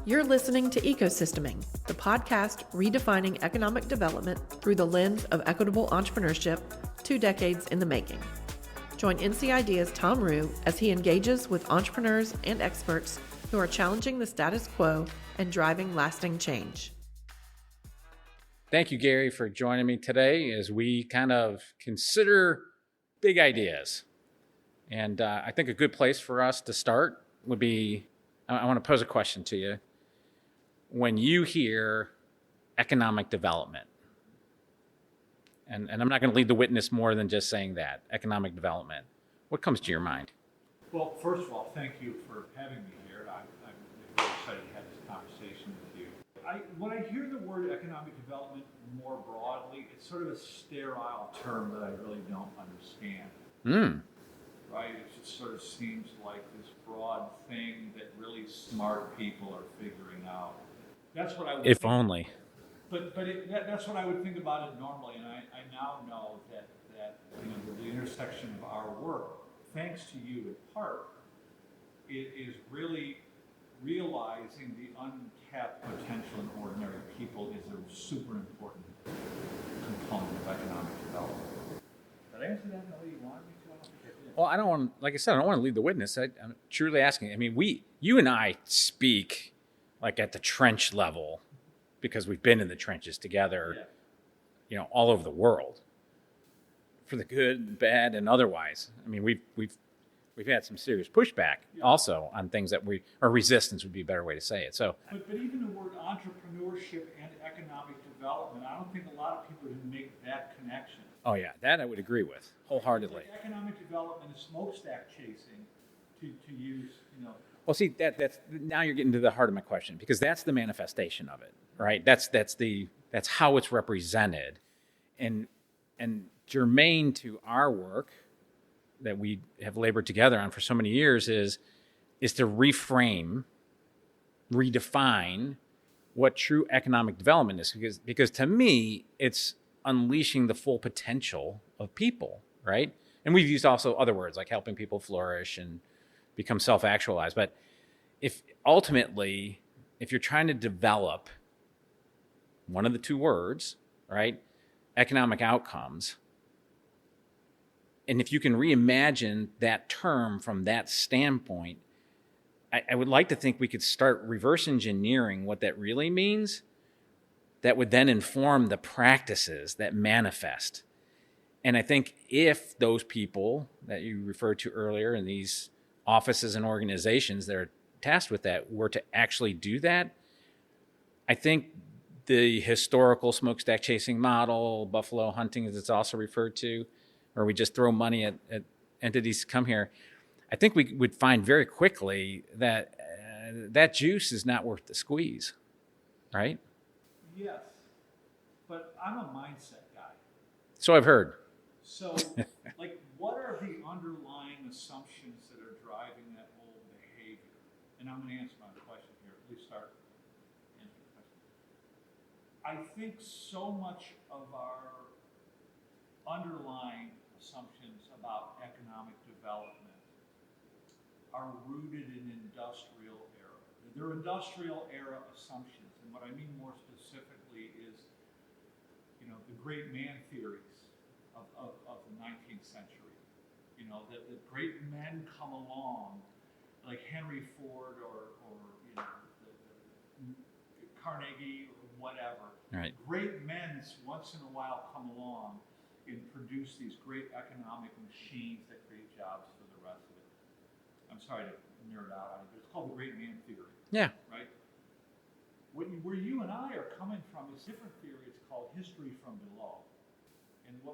You're listening to Ecosysteming, the podcast redefining economic development through the lens of equitable entrepreneurship, 2 decades in the making. Join NC Idea's Tom Rue as he engages with entrepreneurs and experts who are challenging the status quo and driving lasting change. Thank you, Gary, for joining me today as we kind of consider big ideas. And I think a good place for us to start would be, I want to pose a question to you. When you hear economic development, and I'm not going to lead the witness more than just saying that, economic development, what comes to your mind? Well, first of all, thank you for having me here. I'm very excited to have this conversation with you. When I hear the word economic development more broadly, it's sort of a sterile term that I really don't understand. Right? It just sort of seems like this broad thing that really smart people are figuring out. That's what I would If think. only. But that's what I would think about it normally, and I now know that the intersection of our work, thanks to you in part, it is really realizing the untapped potential in ordinary people is a super important component of economic development. Did I answer that the way you wanted me to? I don't think I did. Well, I don't want, like I said, I don't want to lead the witness. I'm truly asking. I mean, you and I speak like at the trench level because we've been in the trenches together, all over the world, for the good, bad, and otherwise. I mean, we've had some serious pushback also on things that or resistance would be a better way to say it. So, but even the word entrepreneurship and economic development, I don't think a lot of people can make that connection. Oh yeah, that I would agree with wholeheartedly. Like economic development is smokestack chasing, to use, Well, see, that's now you're getting to the heart of my question, because that's the manifestation of it, right? That's how it's represented, and germane to our work that we have labored together on for so many years is to reframe, redefine what true economic development is, because to me it's unleashing the full potential of people, right? And we've used also other words like helping people flourish and become self-actualized. But if you're trying to develop one of the two words, right, economic outcomes, and if you can reimagine that term from that standpoint, I would like to think we could start reverse engineering what that really means. That would then inform the practices that manifest. And I think if those people that you referred to earlier in these offices and organizations that are tasked with that were to actually do that, I think the historical smokestack chasing model, buffalo hunting as it's also referred to, where we just throw money at entities to come here, I think we would find very quickly that that juice is not worth the squeeze, right? Yes, but I'm a mindset guy. So I've heard. So, what are the underlying assumptions that are driving that whole behavior? And I'm going to answer my question here. Please start answering the question. I think so much of our underlying assumptions about economic development are rooted in industrial era. They're industrial era assumptions. And what I mean more specifically is, the great man theories of the 19th century. That great men come along, like Henry Ford or Carnegie or whatever. Right. Great men once in a while come along and produce these great economic machines that create jobs for the rest of it. I'm sorry to nerd out on it, but it's called the great man theory. Yeah. Right? Where you and I are coming from is a different theory. It's called history from below. And the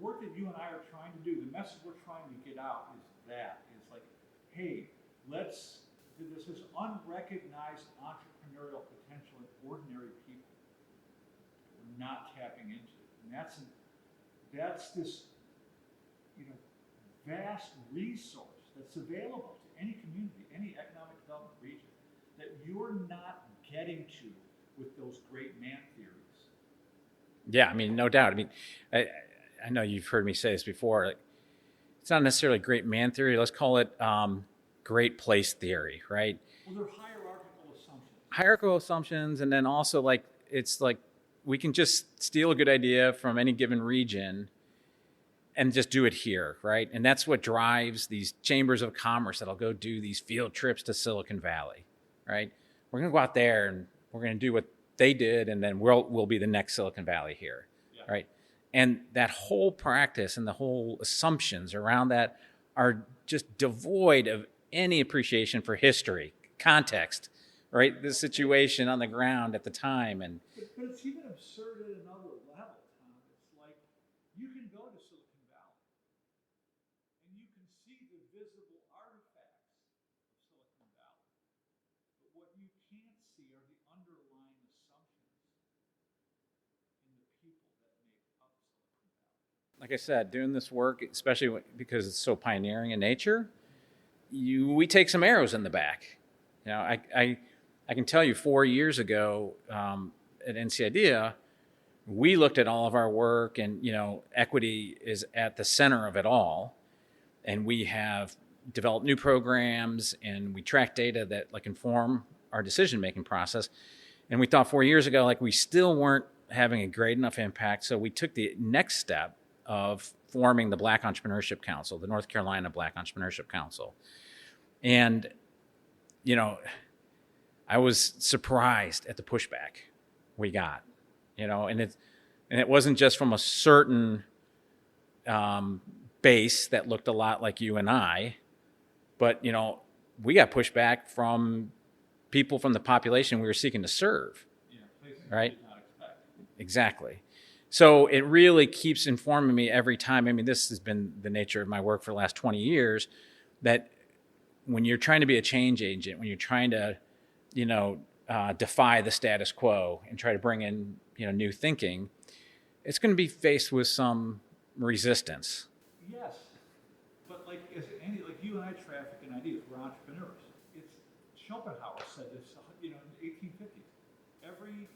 work that you and I are trying to do, the message we're trying to get out is that. It's like, hey, there's this unrecognized entrepreneurial potential in ordinary people that we're not tapping into. And that's this vast resource that's available to any community, any economic development region, that you you're not getting to with those great man theories. Yeah, I mean, no doubt. I mean, I know you've heard me say this before. Like, it's not necessarily great man theory. Let's call it great place theory, right? Well, they're hierarchical assumptions. Hierarchical assumptions, and then also like it's like we can just steal a good idea from any given region and just do it here, right? And that's what drives these chambers of commerce that'll go do these field trips to Silicon Valley, right? We're going to go out there and we're going to do what they did, and then we'll be the next Silicon Valley here, Yeah. right? And that whole practice and the whole assumptions around that are just devoid of any appreciation for history, context, right? The situation on the ground at the time. And But it's even absurd at another level, Tom. It's like you can go to Silicon Valley and you can see the visible artifacts of Silicon Valley. But what you can't see are the underlying assumptions in the people that make up Silicon Valley. like I said, doing this work, especially because it's so pioneering in nature, we take some arrows in the back. You know, I can tell you 4 years ago at NCIDEA, we looked at all of our work, and equity is at the center of it all, and we have developed new programs, and we track data that like inform our decision-making process. And we thought 4 years ago, like we still weren't having a great enough impact, so we took the next step of forming the Black Entrepreneurship Council, the North Carolina Black Entrepreneurship Council. And, I was surprised at the pushback we got, and it wasn't just from a certain base that looked a lot like you and I, but, we got pushback from people from the population we were seeking to serve. Yeah, places right? you did not expect. Exactly. So it really keeps informing me every time. I mean, this has been the nature of my work for the last 20 years, that when you're trying to be a change agent, when you're trying to, defy the status quo and try to bring in, new thinking, it's going to be faced with some resistance. Yes, but like you and I traffic in ideas. We're entrepreneurs. It's Schopenhauer said this, in the 1850s. Every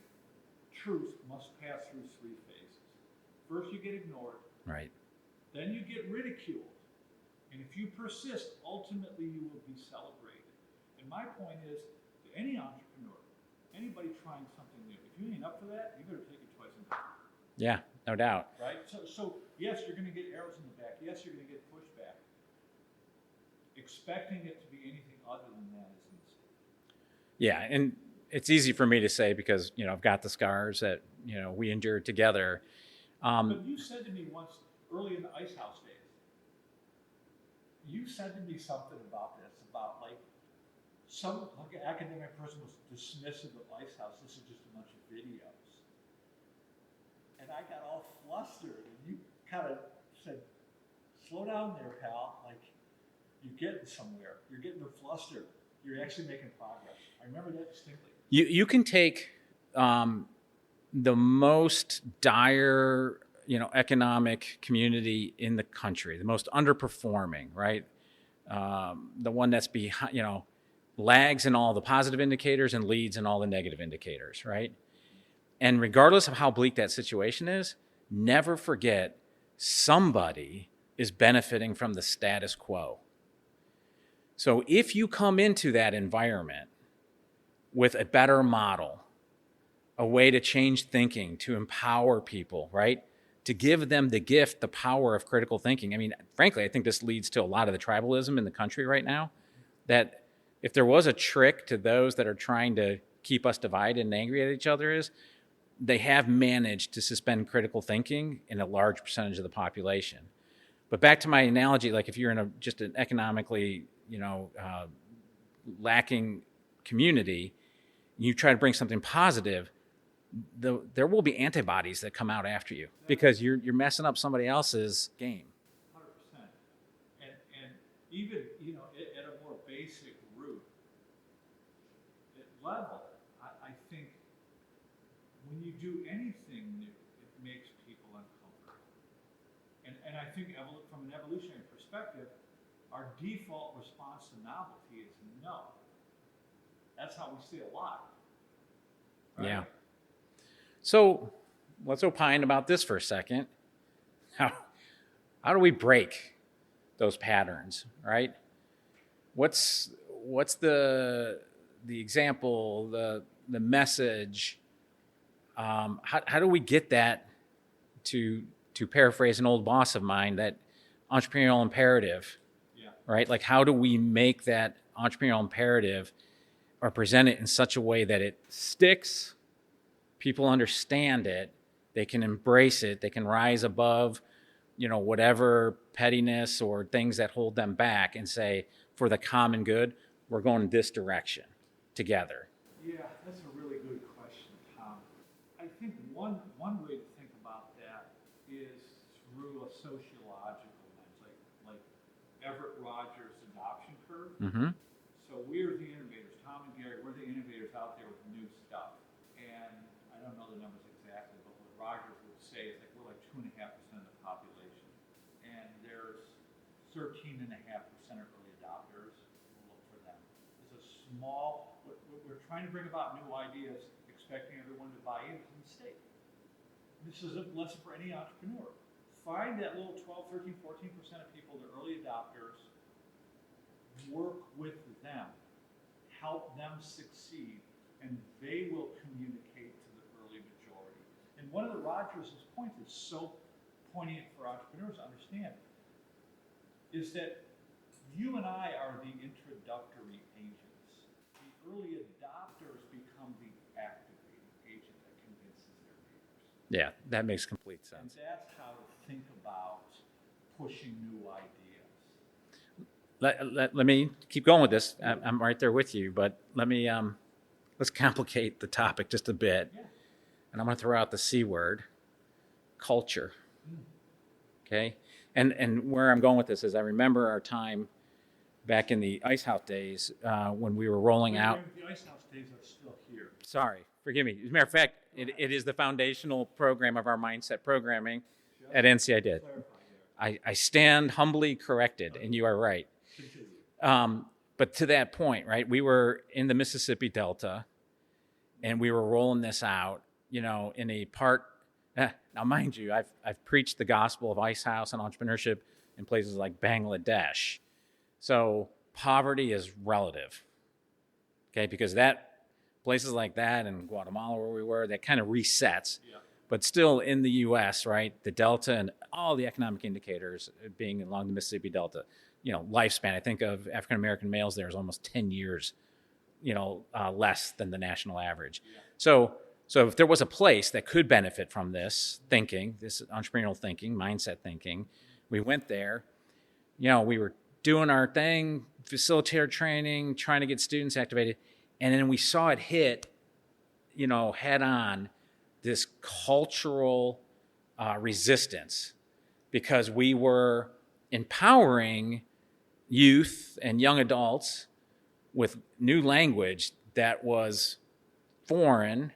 truth must pass through three phases. First, you get ignored. Right. Then you get ridiculed. And if you persist, ultimately you will be celebrated. And my point is, to any entrepreneur, anybody trying something new, if you ain't up for that, you better take it twice and do it. Yeah, no doubt. Right? So yes, you're going to get arrows in the back. Yes, you're going to get pushback. Expecting it to be anything other than that is a mistake. Yeah, and it's easy for me to say because, I've got the scars that, we endured together. But you said to me once, early in the Ice House days, you said to me something about this, about like some an academic person was dismissive of Ice House. This is just a bunch of videos. And I got all flustered, and you kind of said, slow down there, pal. Like, you're getting somewhere. You're getting flustered. You're actually making progress. I remember that distinctly. You can take the most dire, economic community in the country, the most underperforming, right? The one that's behind, lags in all the positive indicators and leads in all the negative indicators, right? And regardless of how bleak that situation is, never forget somebody is benefiting from the status quo. So if you come into that environment with a better model, a way to change thinking, to empower people, right? To give them the gift, the power of critical thinking. I mean, frankly, I think this leads to a lot of the tribalism in the country right now, that if there was a trick to those that are trying to keep us divided and angry at each other, is they have managed to suspend critical thinking in a large percentage of the population. But back to my analogy, like if you're in just an economically, lacking community, you try to bring something positive, there will be antibodies that come out after you because you're messing up somebody else's game. 100%. And even, at a more basic root level, I think when you do anything new, it makes people uncomfortable. And I think from an evolutionary perspective, our default response to novelty is no. That's how we stay alive. Yeah. So let's opine about this for a second. How do we break those patterns, right? What's the example, the message? How do we get that to paraphrase an old boss of mine, that entrepreneurial imperative, right? Like, how do we make that entrepreneurial imperative or present it in such a way that it sticks, people understand it, they can embrace it, they can rise above, whatever pettiness or things that hold them back and say, for the common good, we're going in this direction together? Yeah, that's a really good question, Tom. I think one way to think about that is through a sociological lens, like Everett Rogers' adoption curve. Mm-hmm. So we're the innovators, Tom and Gary, we're the innovators out there with new stuff. And I don't know the numbers exactly, but what Rogers would say is we're like 2.5% of the population. And there's 13.5% of early adopters. We'll look for them. It's a small, we're trying to bring about new ideas, expecting everyone to buy in, is a mistake. This is a lesson for any entrepreneur. Find that little 12, 13, 14% of people, the early adopters, work with them, help them succeed, and they will communicate to the early majority. And one of the Rogers' points is so poignant for entrepreneurs to understand, is that you and I are the introductory agents. The early adopters become the activating agent that convinces their neighbors. Yeah, that makes complete sense. And that's how to think about pushing new ideas. Let me keep going with this. I'm right there with you, but let's complicate the topic just a bit. Yeah. And I'm going to throw out the C word, culture. Okay? And where I'm going with this is, I remember our time back in the Ice House days when we were rolling out. The Ice House days are still here. Sorry, forgive me. As a matter of fact, it is the foundational program of our mindset programming at NC. I did. I stand humbly corrected, and you are right. But to that point, right, we were in the Mississippi Delta, and we were rolling this out, in a part. Now, mind you, I've preached the gospel of Ice House and entrepreneurship in places like Bangladesh. So poverty is relative, okay, because places like that in Guatemala where we were, that kind of resets. Yeah. But still in the U.S., right, the Delta and all the economic indicators being along the Mississippi Delta, lifespan, I think of African-American males there is almost 10 years, less than the national average. Yeah. So if there was a place that could benefit from this thinking, this entrepreneurial thinking, mindset thinking, we went there. We were doing our thing, facilitator training, trying to get students activated, and then we saw it hit, head on, this cultural resistance, because we were empowering youth and young adults with new language that was foreign,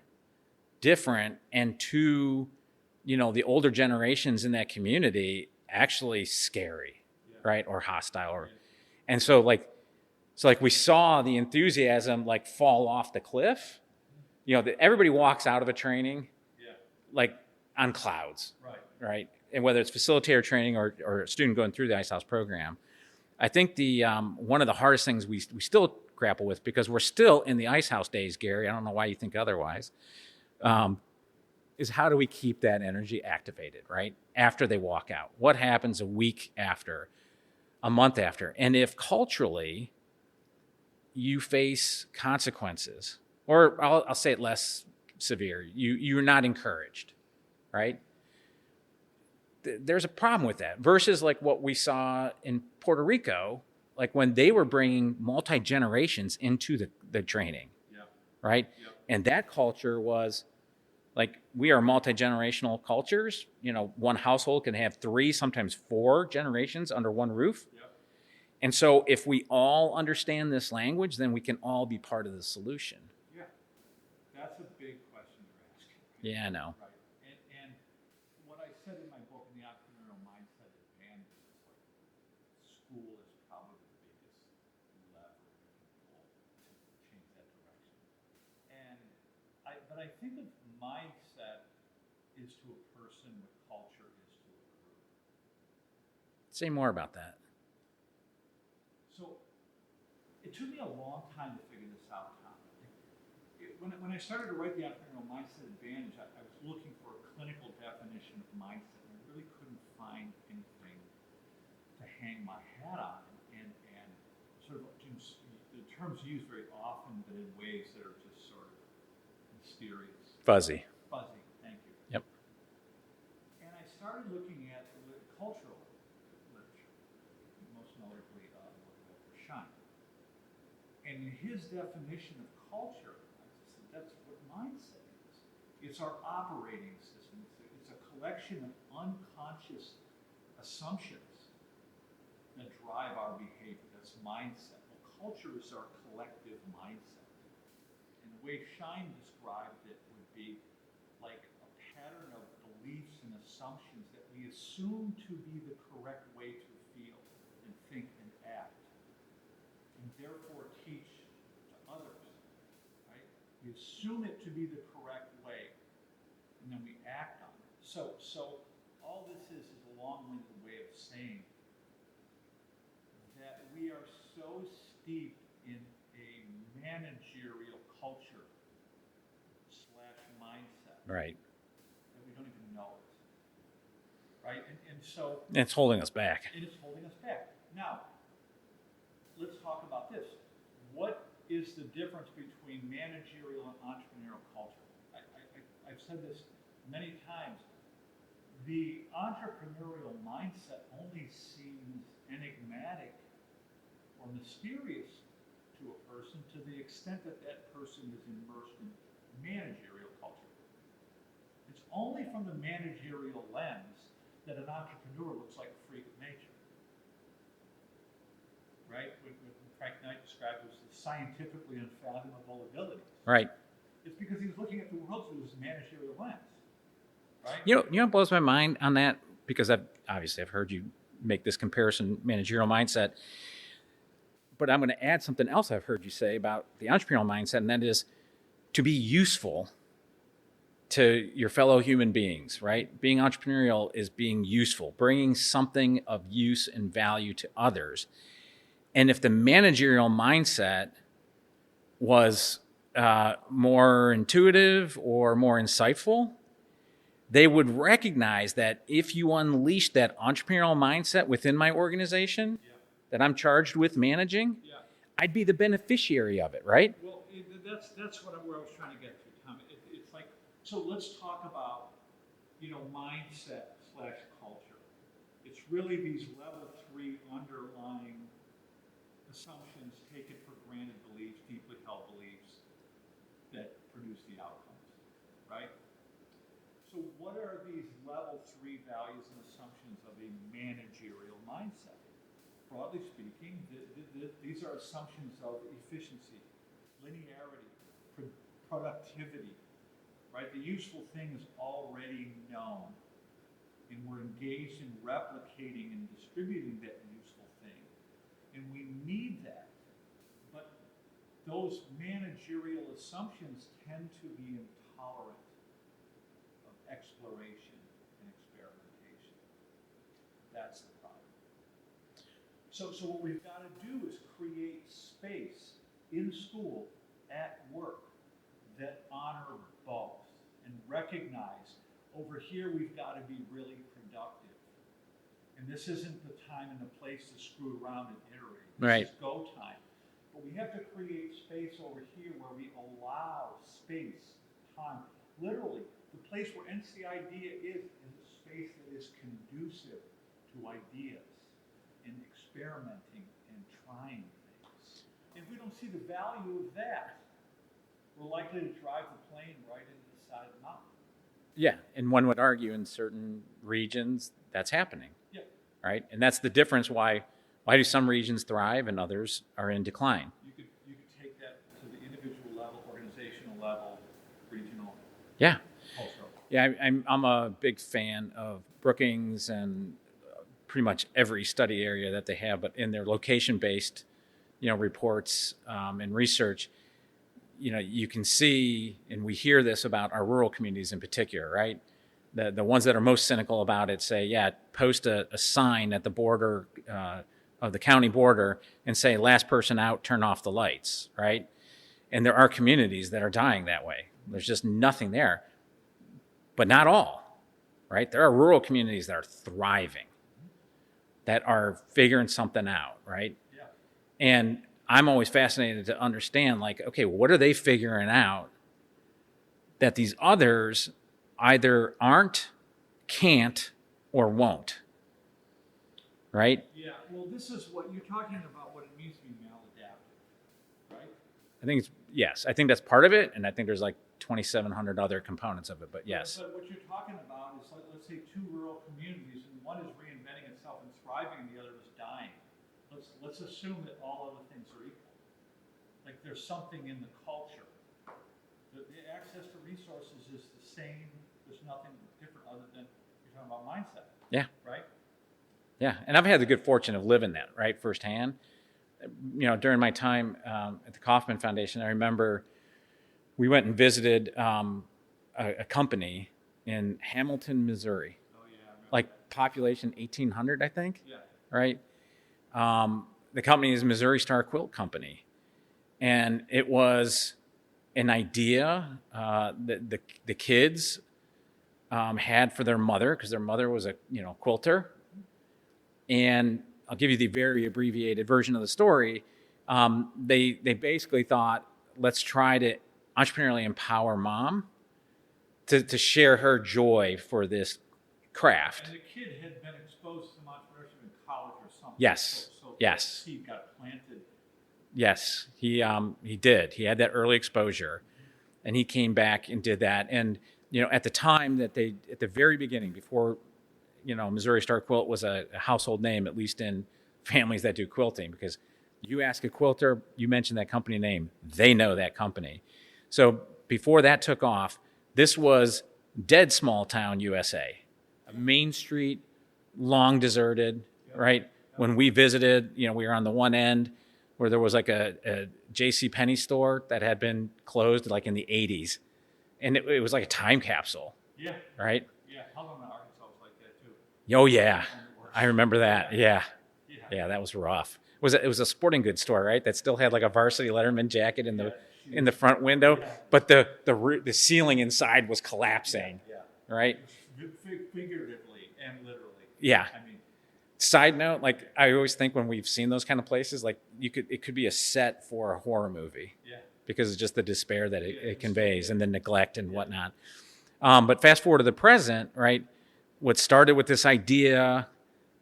different, and to, the older generations in that community actually scary, right, or hostile, and so we saw the enthusiasm fall off the cliff. Everybody walks out of a training on clouds, right? And whether it's facilitator training or a student going through the Ice House program, I think the one of the hardest things we still grapple with, because we're still in the Ice House days, Gary, I don't know why you think otherwise, is how do we keep that energy activated, right? After they walk out. What happens a week after, a month after? And if culturally you face consequences, or I'll say it less severe, you're not encouraged, right? There's a problem with that, versus what we saw in Puerto Rico, when they were bringing multi-generations into the training, right? Yep. And that culture was we are multi-generational cultures. One household can have 3, sometimes 4 generations under one roof. Yep. And so if we all understand this language, then we can all be part of the solution. Yeah, that's a big question you're asking. Yeah, I know. Right. And what I said in my book, in the Entrepreneurial Mindset Advantage, is school is probably the biggest lever we can pull to change that direction. I think of mindset is to a person what culture is to a group. Say more about that. So it took me a long time to figure this out, Tom. When I started to write the Entrepreneurial Mindset Advantage, I was looking for a clinical definition of mindset, and I really couldn't find anything to hang my hat on. And sort of the term's used very often, but in ways that are just sort of mysterious. Fuzzy. Fuzzy, thank you. Yep. And I started looking at the cultural literature, most notably Schoeniger. And in his definition of culture, I said that's what mindset is. It's our operating system. It's a collection of unconscious assumptions that drive our behavior. That's mindset. Well, culture is our collective mindset. And the way Schein described it would be like a pattern of beliefs and assumptions that we assume to be the correct way to feel and think and act, and therefore teach to others, right? We assume it to be the correct way, and then we act on it. So all this is a long-winded way of saying that we are so steeped in a managerial culture / mindset Right. that we don't even know it, right? And so It's holding us back. it is holding us back. Now, let's talk about this. What is the difference between managerial and entrepreneurial culture? I've said this many times. The entrepreneurial mindset only seems enigmatic or mysterious to a person to the extent that that person is immersed in managerial culture. It's only from the managerial lens that an entrepreneur looks like a freak of nature. Right? What Frank Knight described as the scientifically unfathomable abilities. Right. It's because he was looking at the world through his managerial lens. Right? You know what blows my mind on that? Because I've heard you make this comparison, managerial mindset. But I'm going to add something else I've heard you say about the entrepreneurial mindset, and that is to be useful to your fellow human beings, right? Being entrepreneurial is being useful, bringing something of use and value to others. And if the managerial mindset was more intuitive or more insightful, they would recognize that if you unleash that entrepreneurial mindset within my organization that I'm charged with managing, I'd be the beneficiary of it, right? Well, that's where I was trying to get to, Tom. It's like, so let's talk about, mindset / culture. It's really these level 3 underlying assumptions, taken for granted beliefs, deeply held beliefs that produce the outcomes, right? So what are these level 3 values and assumptions of a managerial mindset? Broadly speaking, these are assumptions of efficiency, linearity, productivity, right? The useful thing is already known, and we're engaged in replicating and distributing that useful thing, and we need that. But those managerial assumptions tend to be intolerant of exploration and experimentation. That's the problem. So what we've got to do is create space in school, at work, that honor both and recognize over here we've got to be really productive. And this isn't the time and the place to screw around and iterate. This is go time. But we have to create space over here where we allow space, time. Literally, the place where NCID is a space that is conducive to ideas and experimenting and trying things. If we don't see the value of that, we're likely to drive the plane right into the side of the mountain. Yeah, and one would argue in certain regions that's happening. Yeah. Right? And that's the difference why do some regions thrive and others are in decline? You could take that to the individual level, organizational level, regional. Yeah. Cultural. Yeah, I'm a big fan of Brookings and pretty much every study area that they have, but in their location-based, reports and research, you can see, and we hear this about our rural communities in particular, right? The ones that are most cynical about it say, yeah, post a sign at the border of the county border and say, last person out, turn off the lights, right? And there are communities that are dying that way. There's just nothing there, but not all, right? There are rural communities that are thriving, that are figuring something out, right? Yeah. And I'm always fascinated to understand, like, okay, what are they figuring out that these others either aren't, can't, or won't, right? Yeah, well, this is what you're talking about, what it means to be maladaptive, right? I think yes, I think that's part of it, and I think there's like 2,700 other components of it, but yes. But what you're talking about is, like, let's say two rural communities, and one is reinventing itself and thriving, and the other is dying. Let's assume that all other things are equal. Like, there's something in the culture. The access to resources is the same. There's nothing different other than you're talking about mindset. Yeah. Right? Yeah, and I've had the good fortune of living that, right, firsthand. During my time at the Kauffman Foundation, I remember we went and visited a company in Hamilton, Missouri. Oh, yeah. I remember Like that. population 1,800, I think. Yeah. Right? The company is Missouri Star Quilt Company. And it was an idea that the kids had for their mother, because their mother was a quilter. And I'll give you the very abbreviated version of the story. They basically thought, let's try to entrepreneurially empower mom to share her joy for this craft. And the kid had been exposed to entrepreneurship in college or something. Yes. So Yes. the seed got planted. Yes, he did. He had that early exposure, and he came back and did that. And at the time that at the very beginning, before Missouri Star Quilt was a household name, at least in families that do quilting, because you ask a quilter, you mention that company name, they know that company. So before that took off, this was dead small town USA, a main street, long deserted, right? When we visited, we were on the one end where there was like a J.C. Penney store that had been closed like in the 80s. And it was like a time capsule, Yeah. right? Yeah. Helena, Arkansas was like that too. Oh, yeah. I remember that. Yeah. Yeah. Yeah, that was rough. It was a sporting goods store, right? That still had like a varsity Letterman jacket in the front window, but the ceiling inside was collapsing, Yeah. right? Figuratively and literally. Yeah. I mean, Side note, like I always think when we've seen those kind of places, like it could be a set for a horror movie. yeah. Because it's just the despair that it conveys and the neglect and whatnot. But fast forward to the present, right? What started with this idea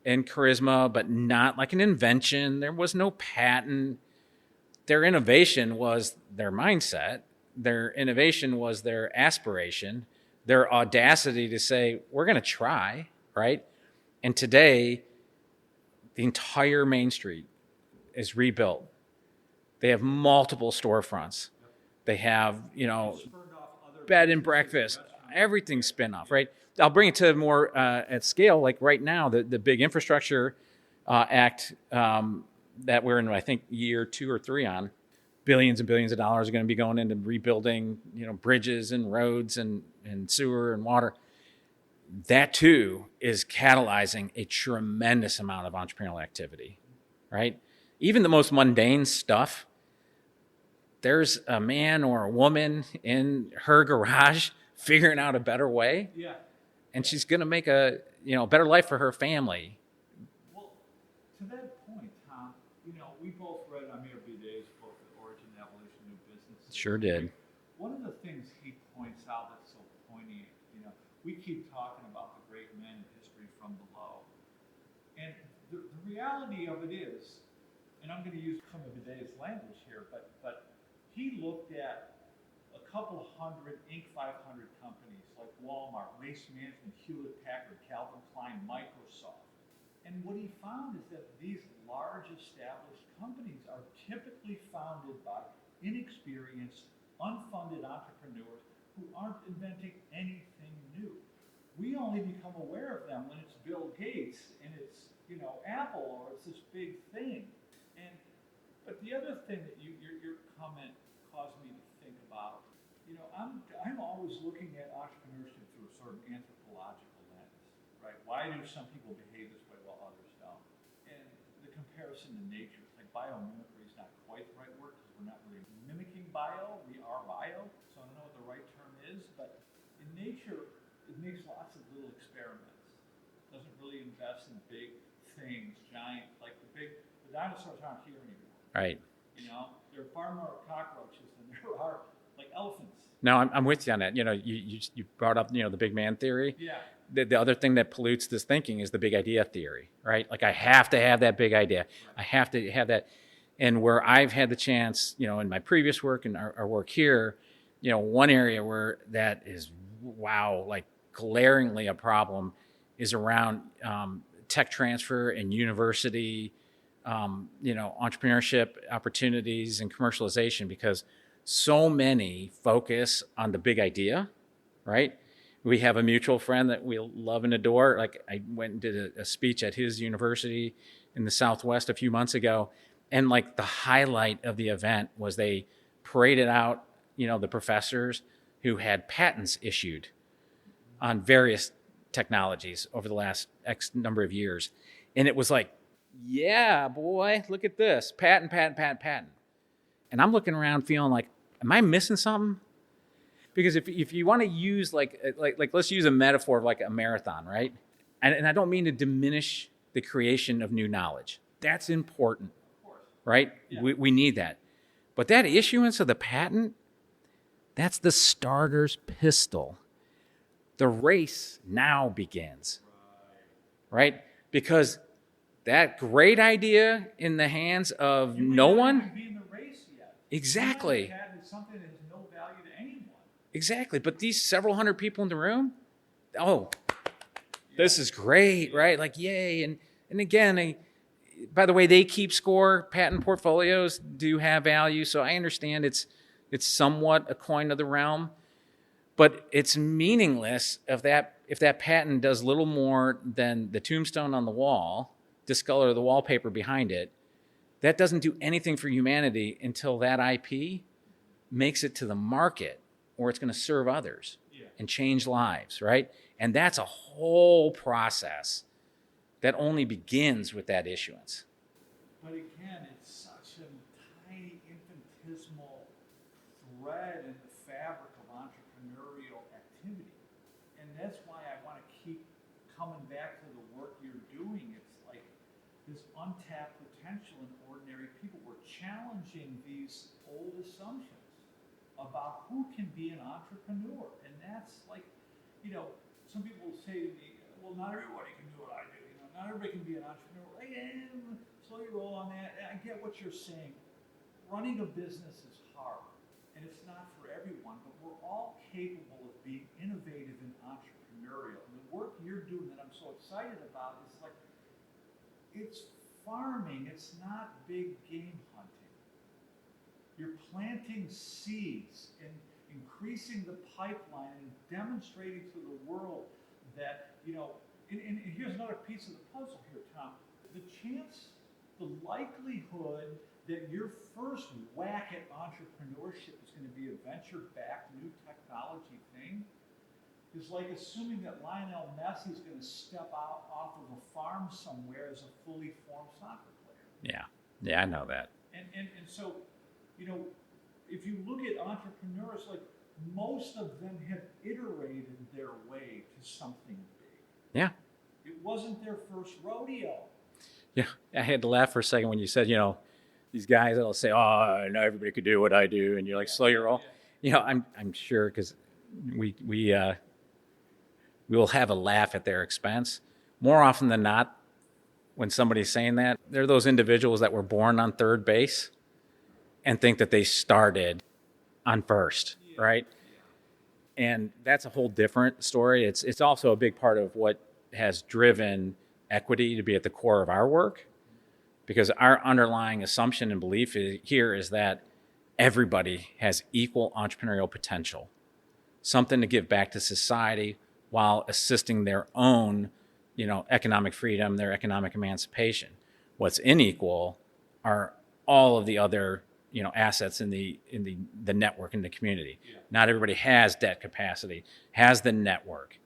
and charisma, but not like an invention. There was no patent. Their innovation was their mindset. Their innovation was their aspiration, their audacity to say, we're going to try, right? And today, the entire Main Street is rebuilt. They have multiple storefronts. They have, Spurned off other bed and businesses, breakfast, restaurants. everything's spin off, right? I'll bring it to more at scale. Like right now, the big infrastructure act that we're in, I think, year 2 or 3 on, billions and billions of dollars are going to be going into rebuilding, bridges and roads and sewer and water. That too is catalyzing a tremendous amount of entrepreneurial activity, right? Even the most mundane stuff, there's a man or a woman in her garage figuring out a better way, Yeah. and she's going to make a better life for her family. Well, to that point, Tom, we both read Amir Bidet's book, The Origin and Evolution of New Business. Sure did. One of the things he points out that's so poignant, we keep talking about the great men in history from below. And the reality of it is, and I'm going to use some of Bidet's language here, but he looked at a couple hundred Inc. 500 companies like Walmart, Waste Management, Hewlett Packard, Calvin Klein, Microsoft. And what he found is that these large established companies are typically founded by inexperienced, unfunded entrepreneurs who aren't inventing anything new. We only become aware of them when it's Bill Gates and it's, Apple, or it's this big thing. But the other thing that your comment caused me to think I'm always looking at entrepreneurship through a sort of anthropological lens, right? Why do some people behave this way while others don't? And the comparison to nature, like biomimicry is not quite the right word because we're not really mimicking bio, we are bio, so I don't know what the right term is, but in nature, it makes lots of little experiments. It doesn't really invest in big things, giant, like the dinosaurs aren't here anymore. Right. There are far more cockroaches than there are like elephants. No, I'm with you on that. You brought up, the big man theory. Yeah. The other thing that pollutes this thinking is the big idea theory, right? Like I have to have that big idea. I have to have that. And where I've had the chance, in my previous work and our work here, one area where that is, like glaringly a problem is around tech transfer and university, entrepreneurship opportunities and commercialization, because so many focus on the big idea, right? We have a mutual friend that we love and adore. Like I went and did a speech at his university in the Southwest a few months ago. And like the highlight of the event was they paraded out, the professors who had patents issued on various technologies over the last X number of years. And it was like, yeah, boy, look at this. Patent. And I'm looking around feeling like, am I missing something? Because if you want to use like let's use a metaphor of like a marathon, right? And I don't mean to diminish the creation of new knowledge. That's important, right? Yeah. We need that. But that issuance of the patent, that's the starter's pistol. The race now begins, right? Because that great idea in the hands of no one. Be in the race yet. Exactly. It's something that has no value to anyone. Exactly. But these several hundred people in the room, this is great, right? Like, yay. And again, by the way, they keep score. Patent portfolios do have value. So I understand it's somewhat a coin of the realm. But it's meaningless if that patent does little more than the tombstone on the wall, discolor the wallpaper behind it. That doesn't do anything for humanity until that IP makes it to the market or it's going to serve others and change lives, right? And that's a whole process that only begins with that issuance. But again, it's such a tiny, infinitesimal thread in the fabric of entrepreneurial activity. And that's why I want to keep coming back to the work you're doing. It's like this untapped potential in ordinary people. We're challenging these old assumptions about who can be an entrepreneur. And that's like, some people will say to me, well, not everybody can do what I do. Not everybody can be an entrepreneur. Slow your roll on that. I get what you're saying. Running a business is hard, and it's not for everyone, but we're all capable of being innovative and entrepreneurial. And the work you're doing that I'm so excited about is like, it's farming. It's not big game hunting. You're planting seeds and increasing the pipeline and demonstrating to the world that, and here's another piece of the puzzle here, Tom. The likelihood that your first whack at entrepreneurship is going to be a venture-backed new technology thing is like assuming that Lionel Messi is going to step out off of a farm somewhere as a fully formed soccer player. Yeah, I know that. And so, if you look at entrepreneurs, like most of them have iterated their way to something big. Yeah. It wasn't their first rodeo. Yeah, I had to laugh for a second when you said, these guys that'll say, "Oh, no, everybody could do what I do," and you're like, "Slow your roll." I'm sure because we will have a laugh at their expense more often than not. When somebody's saying that, they're those individuals that were born on third base and think that they started on first, right? And that's a whole different story. It's also a big part of what has driven equity to be at the core of our work, because our underlying assumption and belief here is that everybody has equal entrepreneurial potential, something to give back to society while assisting their own, economic freedom, their economic emancipation. What's unequal are all of the other assets in the network, in the community. Yeah. Not everybody has debt capacity, has the network,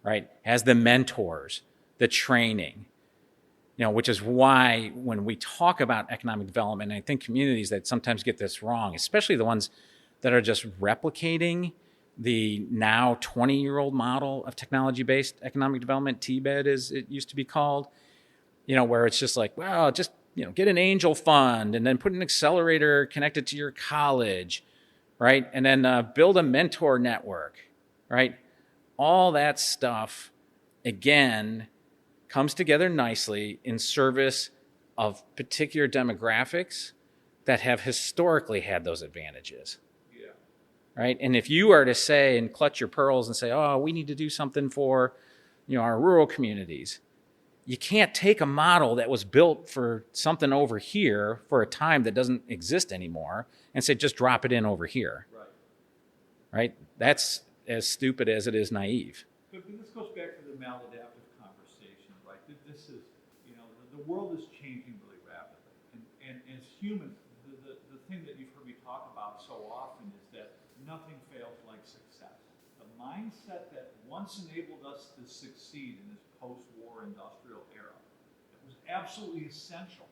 right? Has the mentors, the training, which is why when we talk about economic development, I think communities that sometimes get this wrong, especially the ones that are just replicating the now 20-year-old model of technology-based economic development, TBED as it used to be called, where it's just like, well, just, get an angel fund and then put an accelerator connected to your college, right? And then build a mentor network, right? All that stuff, again, comes together nicely in service of particular demographics that have historically had those advantages. Right? And if you are to say and clutch your pearls and say, oh, we need to do something for, our rural communities, you can't take a model that was built for something over here for a time that doesn't exist anymore and say, just drop it in over here. Right? That's as stupid as it is naive. But this goes back to the maladaptive conversation, right? This is, the world is changing really rapidly. And as humans, the thing that you've heard me talk about so often is that nothing fails like success. The mindset that once enabled us to succeed in this post-war industrial era, that was absolutely essential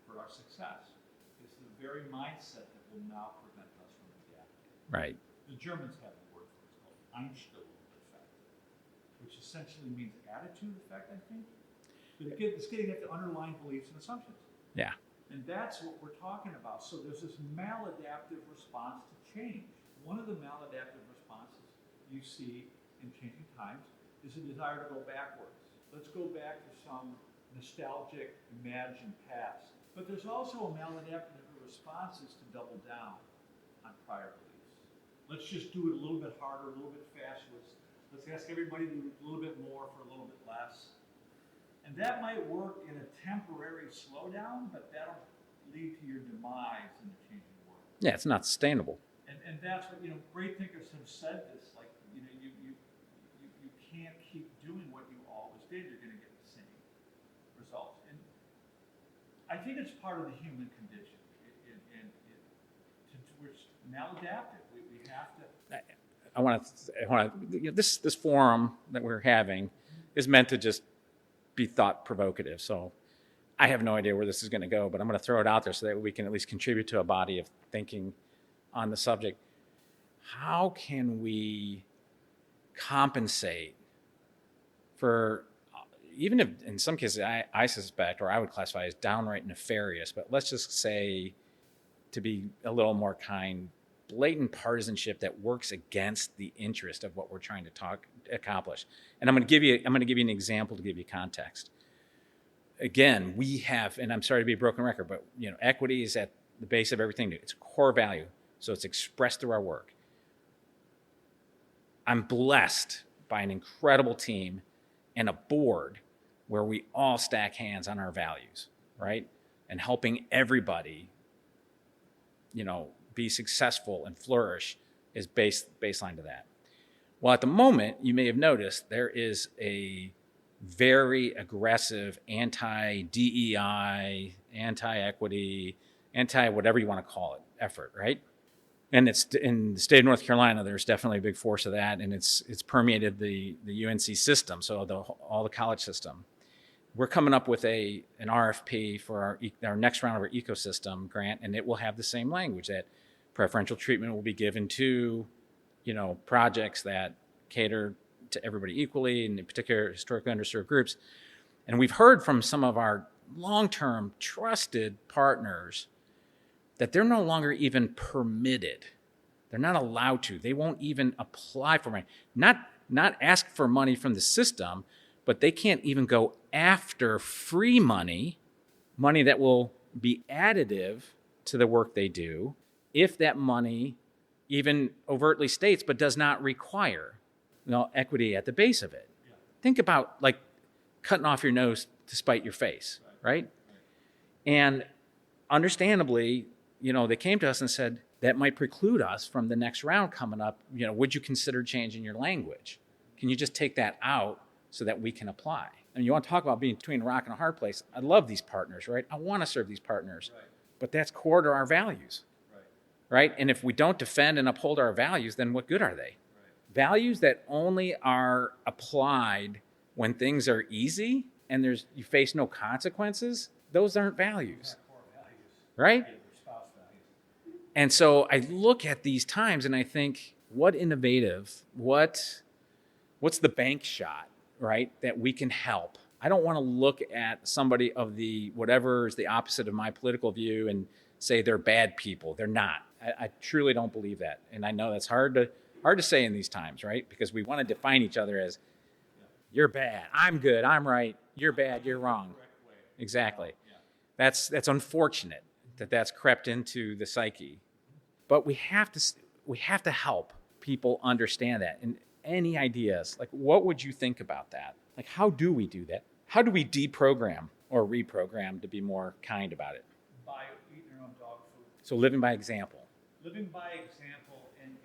for our success, is the very mindset that will now prevent us from adapting. Right. The Germans have a word for it, it's called Einstellung effect, which essentially means attitude effect, I think. But it's getting at the underlying beliefs and assumptions. Yeah. And that's what we're talking about. So there's this maladaptive response to change. One of the maladaptive responses you see in changing times is a desire to go backwards. Let's go back to some nostalgic, imagined past. But there's also a maladaptive response is to double down on prior beliefs. Let's just do it a little bit harder, a little bit faster. Let's ask everybody to do a little bit more for a little bit less. And that might work in a temporary slowdown, but that'll lead to your demise in the changing world. Yeah, it's not sustainable. And that's what, great thinkers have said this, like, you can't keep doing what you always did. You're going to get the same results. And I think it's part of the human condition. We're maladaptive. We have to. I want to, this forum that we're having is meant to just be thought provocative. So I have no idea where this is going to go, but I'm going to throw it out there so that we can at least contribute to a body of thinking on the subject. How can we compensate for, even if in some cases I suspect, or I would classify as downright nefarious, but let's just say, to be a little more kind, blatant partisanship that works against the interest of what we're trying to accomplish. And I'm going to give you an example to give you context. Again, we have, and I'm sorry to be a broken record, but equity is at the base of everything. It's a core value, so it's expressed through our work. I'm blessed by an incredible team and a board where we all stack hands on our values, right? And helping everybody, be successful and flourish is baseline to that. Well, at the moment, you may have noticed there is a very aggressive anti-DEI, anti-equity, anti-whatever you want to call it effort, right? And it's in the state of North Carolina, there's definitely a big force of that, and it's permeated the UNC system, so all the college system. We're coming up with an RFP for our next round of our ecosystem grant, and it will have the same language that preferential treatment will be given to, projects that cater to everybody equally, and in particular historically underserved groups. And we've heard from some of our long-term trusted partners that they're no longer even permitted. They're not allowed to. They won't even apply for money. Not ask for money from the system, but they can't even go after free money that will be additive to the work they do, if that money even overtly states but does not require equity at the base of it. Yeah. Think about like cutting off your nose to spite your face, right? And understandably, they came to us and said, that might preclude us from the next round coming up. Would you consider changing your language? Can you just take that out so that we can apply? And you want to talk about being between a rock and a hard place. I love these partners, right? I want to serve these partners, but that's core to our values. right? And if we don't defend and uphold our values, then what good are they? Values that only are applied when things are easy and you face no consequences, those aren't values, right? And so I look at these times and I think, what innovative, what's the bank shot, right, that we can help? I don't want to look at somebody of the whatever is the opposite of my political view and say they're bad people. They're not. I truly don't believe that. And I know that's hard to say in these times, right? Because we want to define each other as you're bad, I'm good, I'm right, you're bad, you're wrong. Exactly. That's unfortunate that that's crept into the psyche. But we have to help people understand that. And any ideas, like what would you think about that? Like how do we do that? How do we deprogram or reprogram, to be more kind about it? By eating your own dog food. So living by example. Living by example, and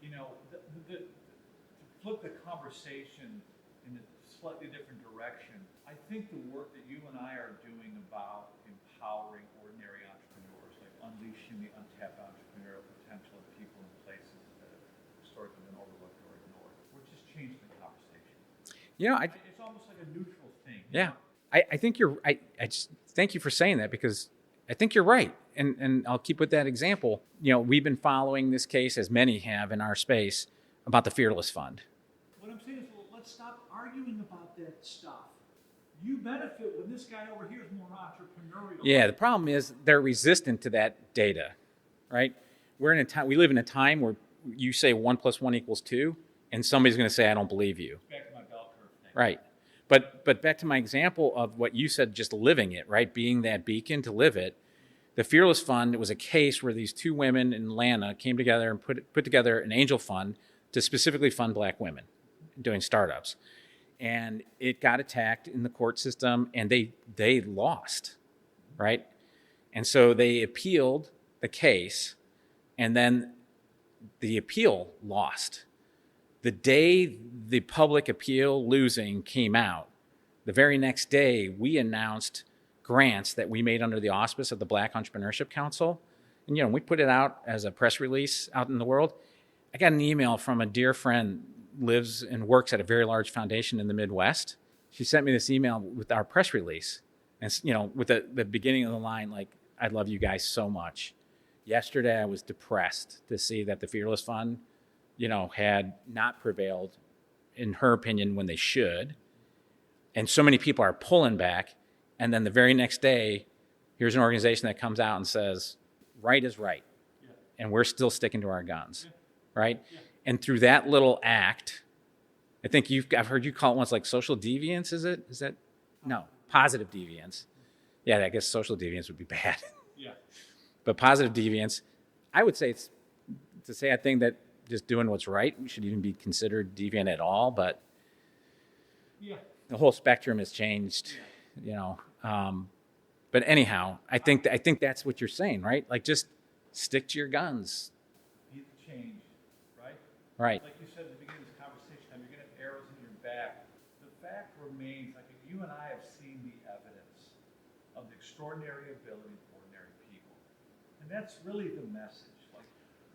you know, to flip the conversation in a slightly different direction, I think the work that you and I are doing about empowering ordinary entrepreneurs, like unleashing the untapped entrepreneurial potential of people in places that have historically been overlooked or ignored, we're just changing the conversation. You know, it's almost like a neutral thing. Yeah, I think I just thank you for saying that, because I think you're right. And I'll keep with that example. You know, we've been following this case, as many have in our space, about the Fearless Fund. What I'm saying is, let's stop arguing about that stuff. You benefit when this guy over here is more entrepreneurial. Yeah, the problem is they're resistant to that data, right? We live in a time where you say 1 + 1 = 2, and somebody's going to say, I don't believe you. Back to my bell curve thing. Right. But back to my example of what you said, just living it, right? Being that beacon to live it. The Fearless Fund, it was a case where these two women in Atlanta came together and put together an angel fund to specifically fund black women doing startups. And it got attacked in the court system, and they lost, right? And so they appealed the case, and then the appeal lost. The day the public appeal losing came out, the very next day we announced grants that we made under the auspice of the Black Entrepreneurship Council. And, you know, we put it out as a press release out in the world. I got an email from a dear friend, lives and works at a very large foundation in the Midwest. She sent me this email with our press release. And, you know, with the beginning of the line, like, I love you guys so much. Yesterday, I was depressed to see that the Fearless Fund, you know, had not prevailed, in her opinion, when they should. And so many people are pulling back. And then the very next day, here's an organization that comes out and says, right is right. Yeah. And we're still sticking to our guns, right? Yeah. And through that little act, I think I've heard you call it once like social deviance, is it? Is that? No, positive deviance. Yeah, I guess social deviance would be bad. Yeah. But positive deviance, I would say it's a sad thing that just doing what's right should even be considered deviant at all, but yeah, the whole spectrum has changed. Yeah. You know, but anyhow, I think that's what you're saying, right? Like, just stick to your guns. Be the change, right? Right. Like you said at the beginning of this conversation, you're going to have arrows in your back. The fact remains, like, you and I have seen the evidence of the extraordinary ability of ordinary people, and that's really the message. Like,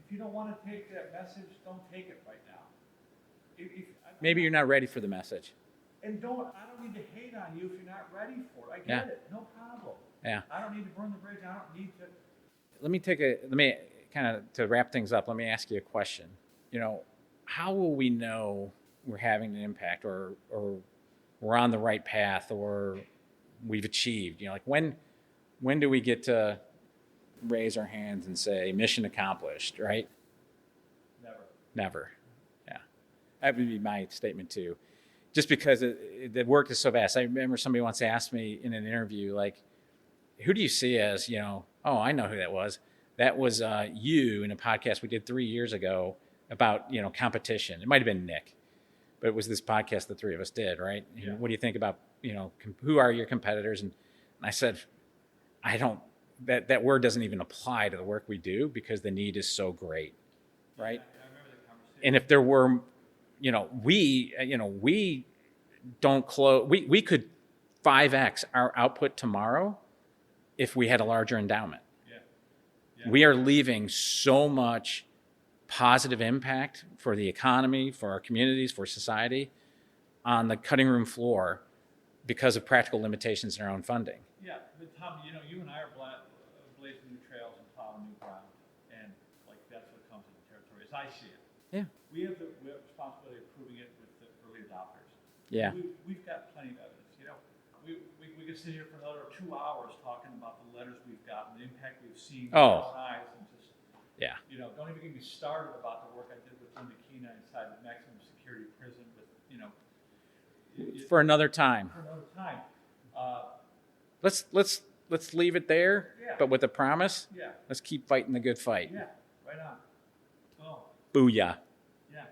if you don't want to take that message, don't take it right now. Maybe you're not ready for the message. And I don't need to hate on you if you're not ready for it. I get it. No problem. Yeah. I don't need to burn the bridge. I don't need to. Let me kind of, to wrap things up, let me ask you a question. You know, how will we know we're having an impact, or we're on the right path, or we've achieved? You know, like when do we get to raise our hands and say mission accomplished, right? Never. Yeah. That would be my statement too. Just because the work is so vast. I remember somebody once asked me in an interview, like, who do you see as, you know, oh, I know who that was. That was you in a podcast we did 3 years ago about, you know, competition. It might have been Nick, but it was this podcast the three of us did, right? Yeah. What do you think about, you know, who are your competitors? And I said, I don't, that word doesn't even apply to the work we do because the need is so great, right? Yeah, I remember the conversation. And if there were, we don't close. We could 5x our output tomorrow if we had a larger endowment. Yeah. We are leaving so much positive impact for the economy, for our communities, for society on the cutting room floor because of practical limitations in our own funding. Yeah, but Tom, you know, you and I are blazing new trails and plowing new ground, and like that's what comes in the territory, as I see it. Yeah. We have the responsibility of proving it with the early adopters. Yeah. We've got plenty of evidence. You know, we could sit here for another 2 hours talking about the letters we've gotten, the impact we've seen with our own eyes, and just, Yeah. you know, don't even get me started about the work I did with Linda Keena inside the maximum security prison with, you know. For another time. For another time. Let's leave it there, Yeah. but with a promise. Yeah. Let's keep fighting the good fight. Yeah, right on. Oh, Booyah. yeah.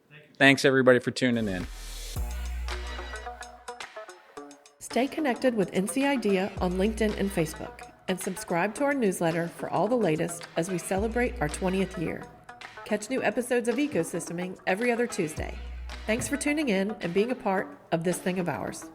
Thank you. Thanks everybody for tuning in. Stay connected with NC Idea on LinkedIn and Facebook, and subscribe to our newsletter for all the latest as we celebrate our 20th year. Catch new episodes of Ecosysteming every other Tuesday. Thanks for tuning in and being a part of this thing of ours.